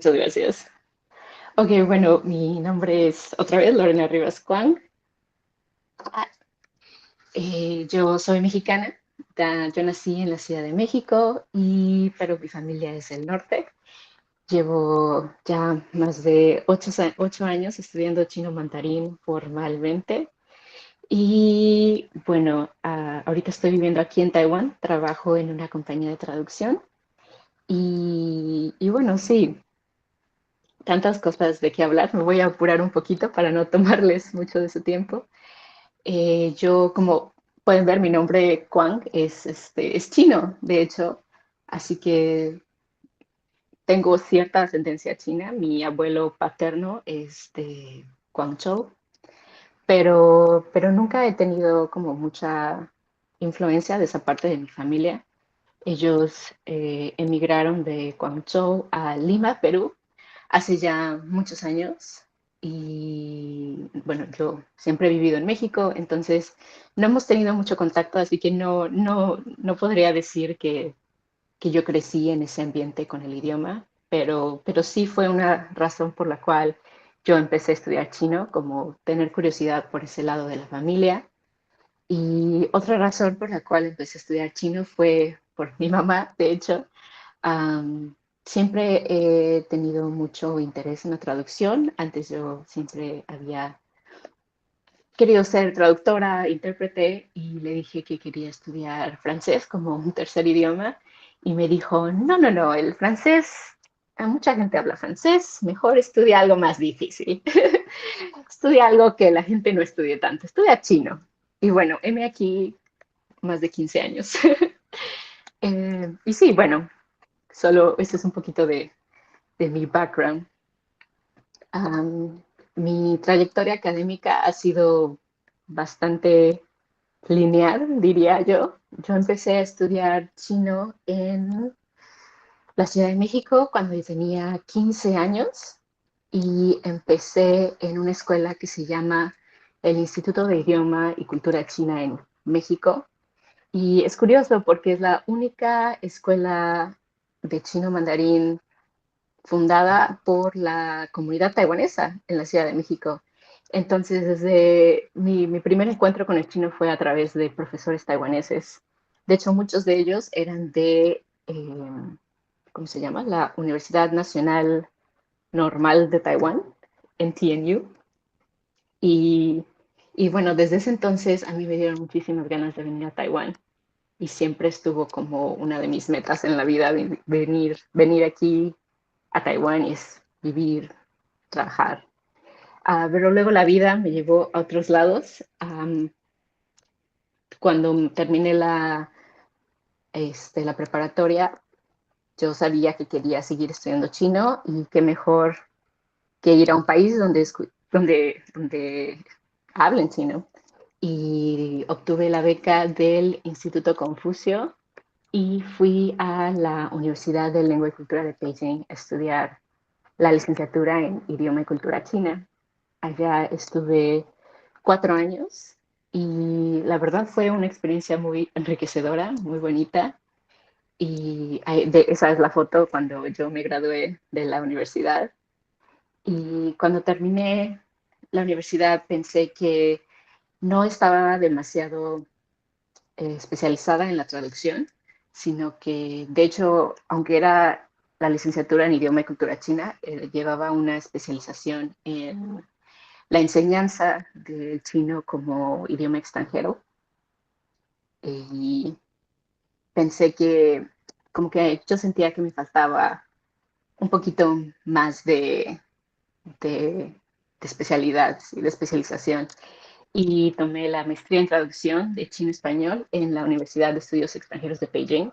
Muchas gracias. Ok, bueno, mi nombre es otra vez Lorena Rivas Cuang. Ah, yo soy mexicana. Yo nací en la Ciudad de México, pero mi familia es del norte. Llevo ya más de 8 años estudiando chino mandarín formalmente. Y bueno, ahorita estoy viviendo aquí en Taiwán. Trabajo en una compañía de traducción. Y bueno, sí, tantas cosas de qué hablar. Me voy a apurar un poquito para no tomarles mucho de su tiempo. Yo, como pueden ver, mi nombre Quang es chino, de hecho, así que tengo cierta ascendencia china. Mi abuelo paterno es de Guangzhou, pero nunca he tenido como mucha influencia de esa parte de mi familia. Ellos emigraron de Guangzhou a Lima, Perú, hace ya muchos años. Y bueno, yo siempre he vivido en México, entonces no hemos tenido mucho contacto, así que no podría decir que yo crecí en ese ambiente con el idioma, pero sí fue una razón por la cual yo empecé a estudiar chino, como tener curiosidad por ese lado de la familia. Y otra razón por la cual empecé a estudiar chino fue por mi mamá, de hecho. Am, Siempre he tenido mucho interés en la traducción. Antes yo siempre había querido ser traductora, intérprete, y le dije que quería estudiar francés como un tercer idioma. Y me dijo, no, no, no, el francés, a mucha gente habla francés, mejor estudia algo más difícil. Estudia algo que la gente no estudie tanto, estudia chino. Y bueno, heme aquí más de 15 años. Y sí, bueno, solo eso es un poquito de mi background. Am, Mi trayectoria académica ha sido bastante lineal, diría yo. Yo empecé a estudiar chino en la Ciudad de México cuando yo tenía 15 años y empecé en una escuela que se llama el Instituto de Idioma y Cultura China en México. Y es curioso porque es la única escuela de chino mandarín fundada por la comunidad taiwanesa en la Ciudad de México. Entonces, desde mi primer encuentro con el chino fue a través de profesores taiwaneses. De hecho, muchos de ellos eran ¿cómo se llama? La Universidad Nacional Normal de Taiwán, NTNU. Y, y bueno, desde ese entonces a mí me dieron muchísimas ganas de venir a Taiwán y siempre estuvo como una de mis metas en la vida venir aquí a Taiwán y es vivir, trabajar. Pero luego la vida me llevó a otros lados. Cuando terminé la preparatoria, yo sabía que quería seguir estudiando chino y qué mejor que ir a un país donde hablen chino. Y obtuve la beca del Instituto Confucio y fui a la Universidad de Lengua y Cultura de Beijing a estudiar la licenciatura en Idioma y Cultura China. Allá estuve 4 años y la verdad fue una experiencia muy enriquecedora, muy bonita. Y esa es la foto cuando yo me gradué de la universidad. Y cuando terminé la universidad pensé que no estaba demasiado especializada en la traducción, sino que de hecho, aunque era la licenciatura en idioma y cultura china, llevaba una especialización en la enseñanza del chino como idioma extranjero. Y pensé que como que yo sentía que me faltaba un poquito más de, de especialidad y de especialización. Y tomé la maestría en traducción de chino-español en la Universidad de Estudios Extranjeros de Beijing,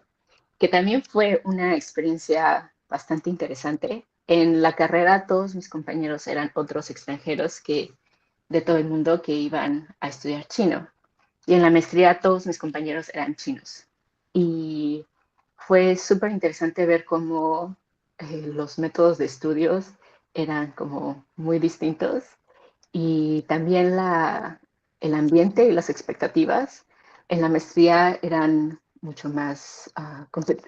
que también fue una experiencia bastante interesante. En la carrera todos mis compañeros eran otros extranjeros de todo el mundo que iban a estudiar chino. Y en la maestría todos mis compañeros eran chinos. Y fue súper interesante ver cómo los métodos de estudios eran como muy distintos y también el ambiente y las expectativas en la maestría eran mucho más,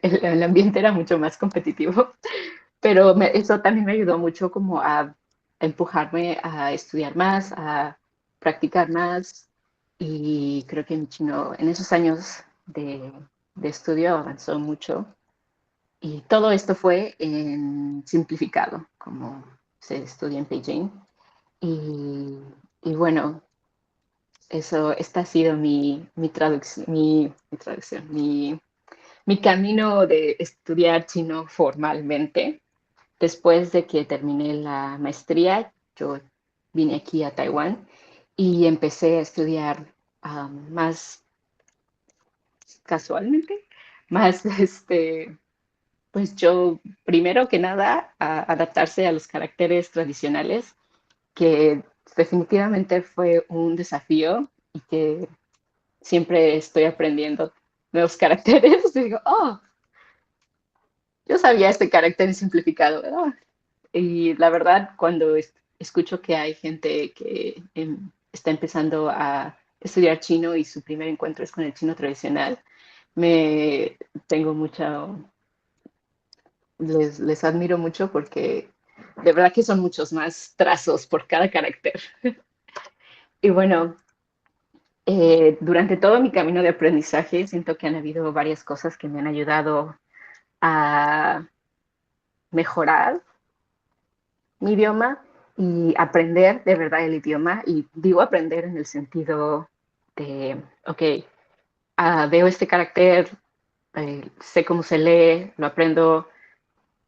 el ambiente era mucho más competitivo pero eso también me ayudó mucho como a empujarme a estudiar más, a practicar más y creo que mi chino en esos años de estudio avanzó mucho y todo esto fue en simplificado, como se estudia en Beijing. Y, y bueno, esta ha sido mi camino de estudiar chino formalmente. Después de que terminé la maestría, yo vine aquí a Taiwán y empecé a estudiar más casualmente, más pues yo, primero que nada, a adaptarse a los caracteres tradicionales, que definitivamente fue un desafío y que siempre estoy aprendiendo nuevos caracteres. Y digo, oh, yo sabía este carácter simplificado, ¿verdad? Y la verdad, cuando escucho que hay gente que está empezando a estudiar chino y su primer encuentro es con el chino tradicional, me tengo mucha, les admiro mucho porque de verdad que son muchos más trazos por cada carácter. Y bueno, durante todo mi camino de aprendizaje siento que han habido varias cosas que me han ayudado a mejorar mi idioma y aprender de verdad el idioma. Y digo aprender en el sentido de, ok, veo este carácter, sé cómo se lee, lo aprendo,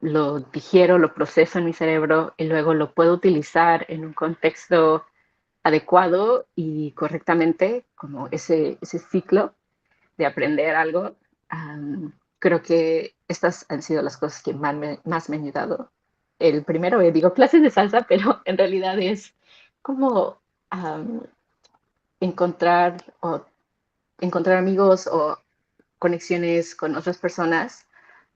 lo digiero, lo proceso en mi cerebro y luego lo puedo utilizar en un contexto adecuado y correctamente, como ese ciclo de aprender algo. Creo que estas han sido las cosas que más me han ayudado. El primero, digo clases de salsa, pero en realidad es como um, encontrar, o encontrar amigos o conexiones con otras personas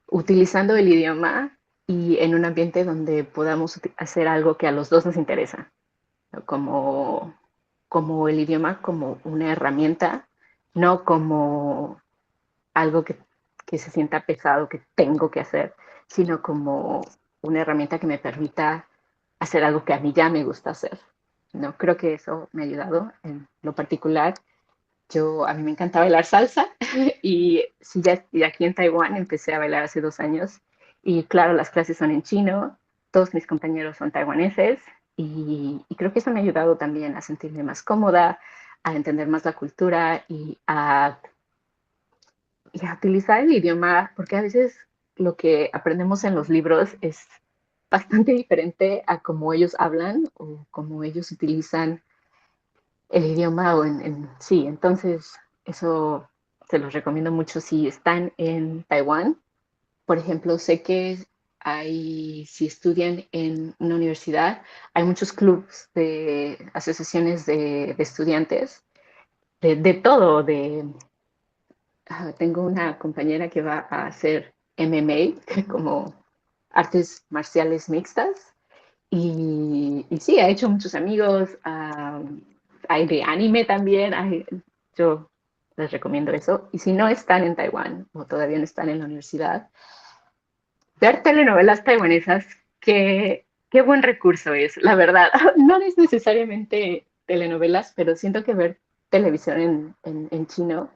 utilizando el idioma y en un ambiente donde podamos hacer algo que a los dos nos interesa, ¿no? Como el idioma como una herramienta, no como algo que se sienta pesado, que tengo que hacer, sino como una herramienta que me permita hacer algo que a mí ya me gusta hacer. ¿No? Creo que eso me ha ayudado en lo particular. A mí me encanta bailar salsa y, sí, y aquí en Taiwán empecé a bailar hace 2 años y claro, las clases son en chino, todos mis compañeros son taiwaneses y creo que eso me ha ayudado también a sentirme más cómoda, a entender más la cultura y a utilizar el idioma, porque a veces lo que aprendemos en los libros es bastante diferente a cómo ellos hablan o cómo ellos utilizan el idioma sí. Entonces, eso se los recomiendo mucho si están en Taiwán. Por ejemplo, sé que si estudian en una universidad, hay muchos clubes de asociaciones de estudiantes, de todo, tengo una compañera que va a hacer MMA, como artes marciales mixtas, y sí, ha hecho muchos amigos. Hay de anime también. Yo les recomiendo eso. Y si no están en Taiwán o todavía no están en la universidad, ver telenovelas taiwanesas, qué buen recurso es, la verdad. No es necesariamente telenovelas, pero siento que ver televisión en chino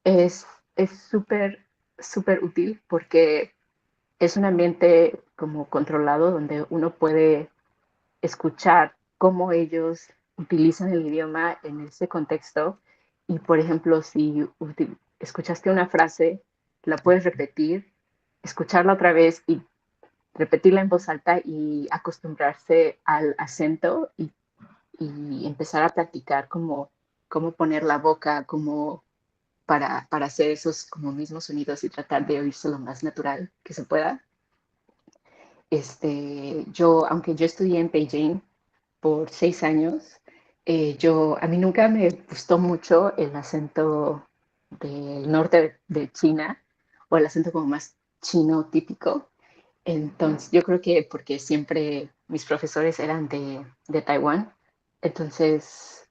es es súper, súper útil porque es un ambiente como controlado donde uno puede escuchar cómo ellos utilizan el idioma en ese contexto y, por ejemplo, si escuchaste una frase, la puedes repetir, escucharla otra vez y repetirla en voz alta y acostumbrarse al acento y empezar a practicar cómo poner la boca, para hacer esos como mismos sonidos y tratar de oírse lo más natural que se pueda. Aunque yo estudié en Beijing por 6 años, a mí nunca me gustó mucho el acento del norte de China o el acento como más chino típico. Entonces, yo creo que porque siempre mis profesores eran de Taiwán, entonces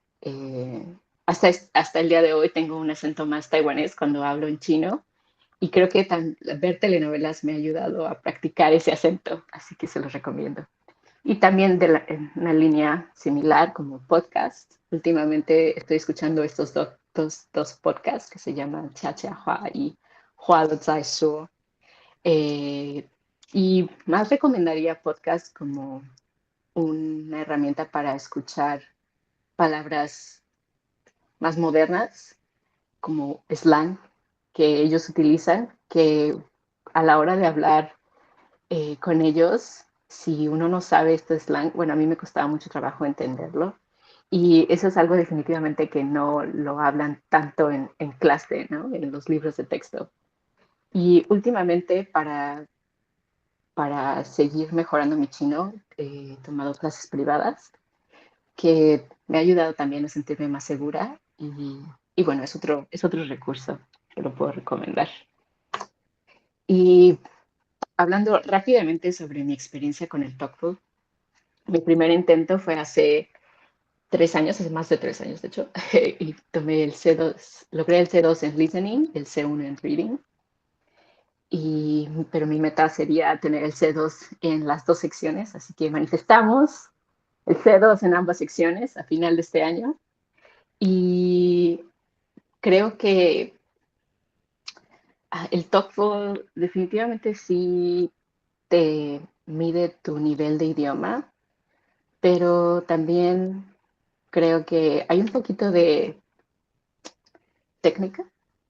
hasta el día de hoy tengo un acento más taiwanés cuando hablo en chino Y creo que ver telenovelas me ha ayudado a practicar ese acento, así que se los recomiendo. Y también en una línea similar como podcast. Últimamente estoy escuchando estos dos podcasts que se llaman Cha Cha Hua y Hua de Zai Shuo. Eh, y más recomendaría podcast como una herramienta para escuchar palabras más modernas, como slang, que ellos utilizan, que a la hora de hablar con ellos, si uno no sabe este slang, bueno, a mí me costaba mucho trabajo entenderlo. Y eso es algo definitivamente que no lo hablan tanto en clase, ¿no? En los libros de texto. Y últimamente, para seguir mejorando mi chino, he tomado clases privadas, que me ha ayudado también a sentirme más segura. Y bueno, es otro recurso que lo puedo recomendar. Y hablando rápidamente sobre mi experiencia con el TOEFL, mi primer intento fue hace 3 años, hace más de 3 años de hecho, y tomé el C2, logré el C2 en listening, el C1 en reading, pero mi meta sería tener el C2 en las dos secciones, así que manifestamos el C2 en ambas secciones a final de este año. Y creo que el TOEFL definitivamente sí te mide tu nivel de idioma, pero también creo que hay un poquito de técnica,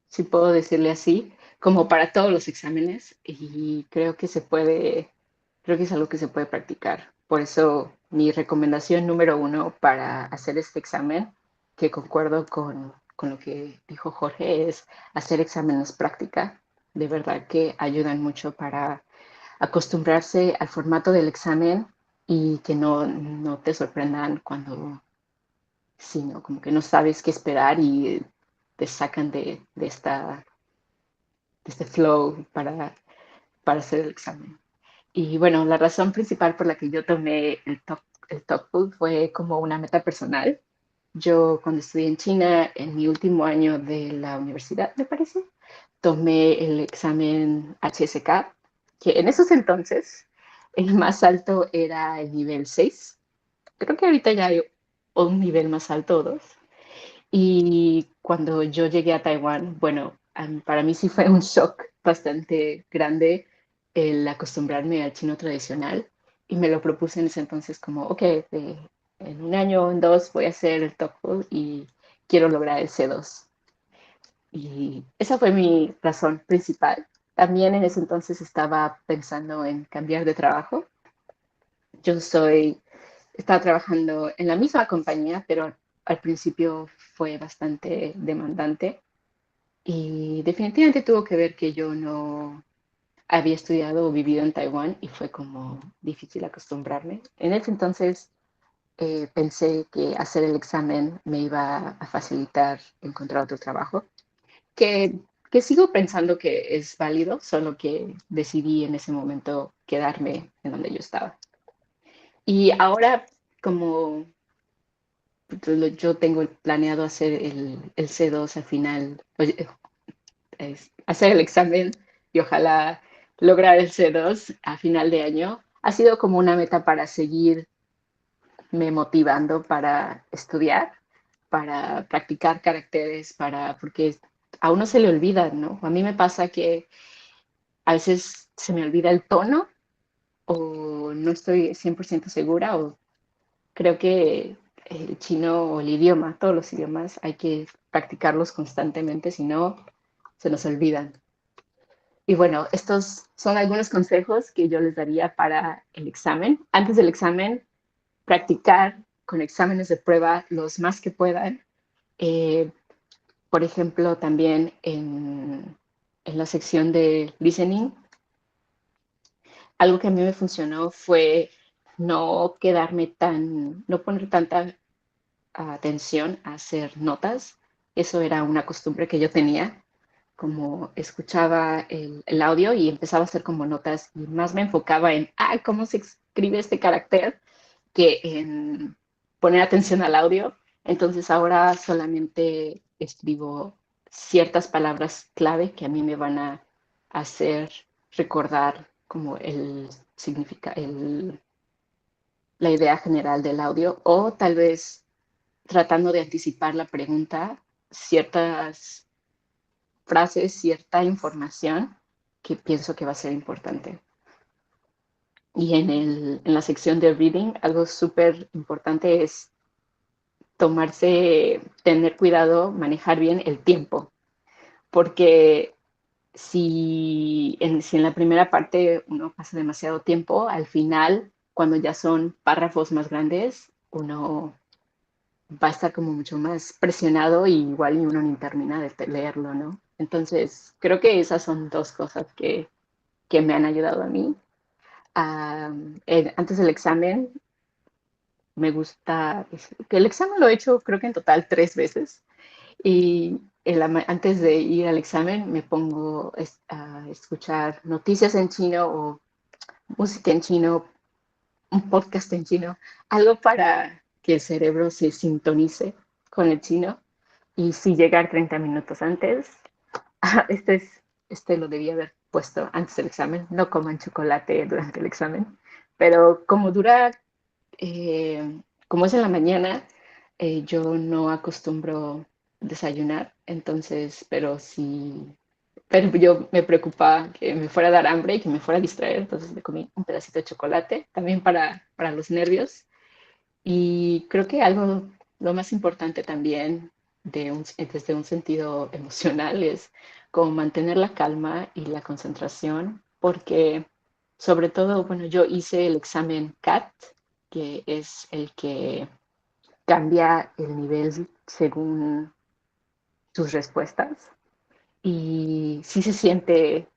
si puedo decirle así, como para todos los exámenes y creo que es algo que se puede practicar. Por eso mi recomendación número uno para hacer este examen, que concuerdo con lo que dijo Jorge, es hacer exámenes práctica. De verdad que ayudan mucho para acostumbrarse al formato del examen y que no te sorprendan cuando sino como que no sabes qué esperar y te sacan de este flow para hacer el examen. Y bueno, la razón principal por la que yo tomé el TOEFL fue como una meta personal. Yo cuando estudié en China, en mi último año de la universidad, me parece, tomé el examen HSK, que en esos entonces el más alto era el nivel 6. Creo que ahorita ya hay un nivel más alto, 2. Y cuando yo llegué a Taiwán, bueno, para mí sí fue un shock bastante grande el acostumbrarme al chino tradicional y me lo propuse en ese entonces como, ok, en un año o en dos voy a hacer el TOEFL y quiero lograr el C2. Y esa fue mi razón principal. También en ese entonces estaba pensando en cambiar de trabajo. Yo estaba trabajando en la misma compañía, pero al principio fue bastante demandante y definitivamente tuvo que ver que yo no había estudiado o vivido en Taiwán y fue como difícil acostumbrarme. En ese entonces pensé que hacer el examen me iba a facilitar encontrar otro trabajo, que, que sigo pensando que es válido, solo que decidí en ese momento quedarme en donde yo estaba. Y ahora, como yo tengo planeado hacer el C2 al final, oye, hacer el examen y ojalá lograr el C2 a final de año. Ha sido como una meta para seguirme motivando para estudiar, para practicar caracteres, porque a uno se le olvida, ¿no? A mí me pasa que a veces se me olvida el tono o no estoy 100% segura o creo que el chino o el idioma, todos los idiomas, hay que practicarlos constantemente, si no, se nos olvidan. Y bueno, estos son algunos consejos que yo les daría para el examen. Antes del examen, practicar con exámenes de prueba los más que puedan. Eh, por ejemplo, también en la sección de listening, algo que a mí me funcionó fue no poner tanta atención a hacer notas. Eso era una costumbre que yo tenía, como escuchaba el audio y empezaba a hacer como notas y más me enfocaba en, cómo se escribe este carácter que en poner atención al audio. Entonces ahora solamente escribo ciertas palabras clave que a mí me van a hacer recordar como la idea general del audio o tal vez tratando de anticipar la pregunta, ciertas frases, cierta información que pienso que va a ser importante. Y en la sección de reading, algo súper importante es tener cuidado, manejar bien el tiempo, porque si en la primera parte uno pasa demasiado tiempo, al final, cuando ya son párrafos más grandes, uno va a estar como mucho más presionado y igual y uno ni termina de leerlo, ¿no? Entonces, creo que esas son dos cosas que me han ayudado a mí. Antes del examen, me gusta, que el examen lo he hecho creo que en total 3 veces y antes de ir al examen me pongo a escuchar noticias en chino o música en chino, un podcast en chino, algo para que el cerebro se sintonice con el chino y si llegar 30 minutos antes. Este lo debía haber puesto antes del examen, no coman chocolate durante el examen, pero como es en la mañana, yo no acostumbro desayunar, entonces, pero yo me preocupaba que me fuera a dar hambre y que me fuera a distraer, entonces me comí un pedacito de chocolate, también para los nervios. Y creo que lo más importante también desde un sentido emocional es como mantener la calma y la concentración, porque sobre todo, bueno, yo hice el examen CAT, que es el que cambia el nivel según tus respuestas, y sí se siente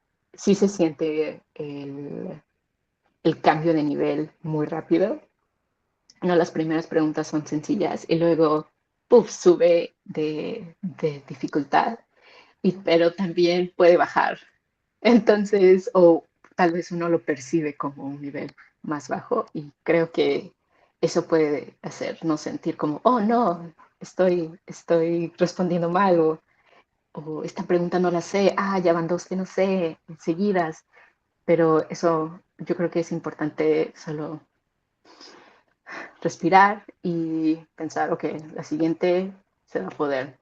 el cambio de nivel muy rápido. No, las primeras preguntas son sencillas y luego, puff, sube de dificultad, pero también puede bajar. Entonces, o tal vez uno lo percibe como un nivel más bajo y creo que eso puede hacernos sentir como, oh no, estoy respondiendo mal o esta pregunta no la sé, ya van dos que no sé seguidas, pero eso yo creo que es importante solo respirar y pensar, ok, la siguiente se va a poder,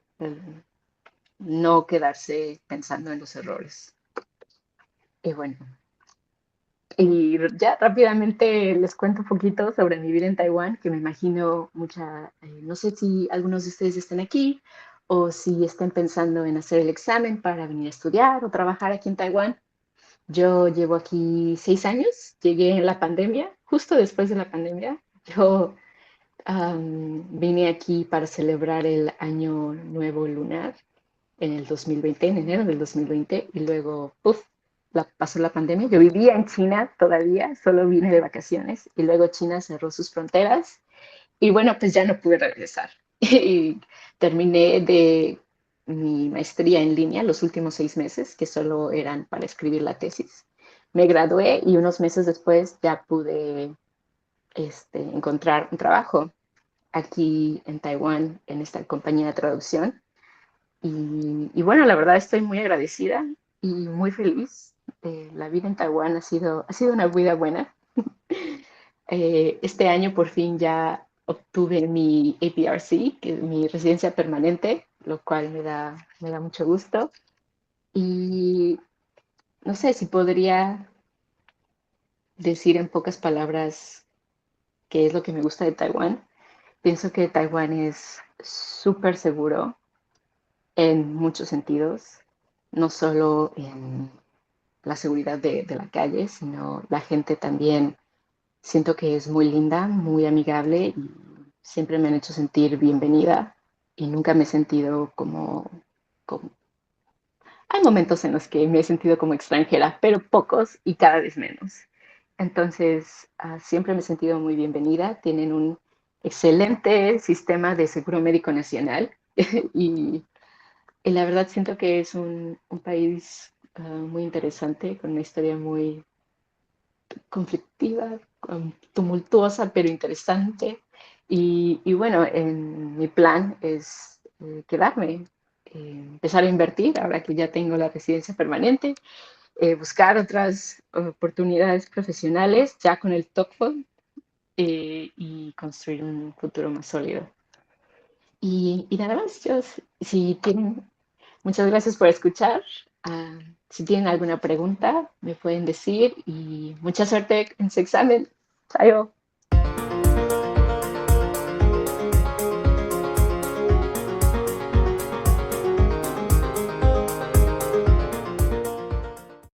no quedarse pensando en los errores. Y bueno, y ya rápidamente les cuento un poquito sobre mi vida en Taiwán, que me imagino no sé si algunos de ustedes estén aquí o si estén pensando en hacer el examen para venir a estudiar o trabajar aquí en Taiwán. Yo llevo aquí 6 años, llegué en la pandemia, justo después de la pandemia. Yo vine aquí para celebrar el Año Nuevo Lunar en el 2020, en enero del 2020, y luego, ¡puf!, pasó la pandemia. Yo vivía en China todavía, solo vine de vacaciones, y luego China cerró sus fronteras, y bueno, pues ya no pude regresar. Y terminé de mi maestría en línea los últimos 6 meses, que solo eran para escribir la tesis. Me gradué y unos meses después ya pude encontrar un trabajo aquí en Taiwán en esta compañía de traducción. Y bueno, la verdad estoy muy agradecida y muy feliz. La vida en Taiwán ha sido una vida buena. Este año por fin ya obtuve mi APRC, que es mi residencia permanente, lo cual me da mucho gusto. Y no sé si podría decir en pocas palabras qué es lo que me gusta de Taiwán. Pienso que Taiwán es súper seguro en muchos sentidos, no solo en la seguridad de la calle, sino la gente también siento que es muy linda, muy amigable y siempre me han hecho sentir bienvenida y nunca me he sentido como. Hay momentos en los que me he sentido como extranjera, pero pocos y cada vez menos. Entonces, siempre me he sentido muy bienvenida. Tienen un excelente sistema de seguro médico nacional y la verdad siento que es un país muy interesante, con una historia muy conflictiva, tumultuosa, pero interesante. Y bueno, mi plan es quedarme, empezar a invertir ahora que ya tengo la residencia permanente buscar otras oportunidades profesionales ya con el TOEFL y construir un futuro más sólido. Y nada más, yo, si tienen, muchas gracias por escuchar. Ah, si tienen alguna pregunta, me pueden decir y mucha suerte en su examen. Chao.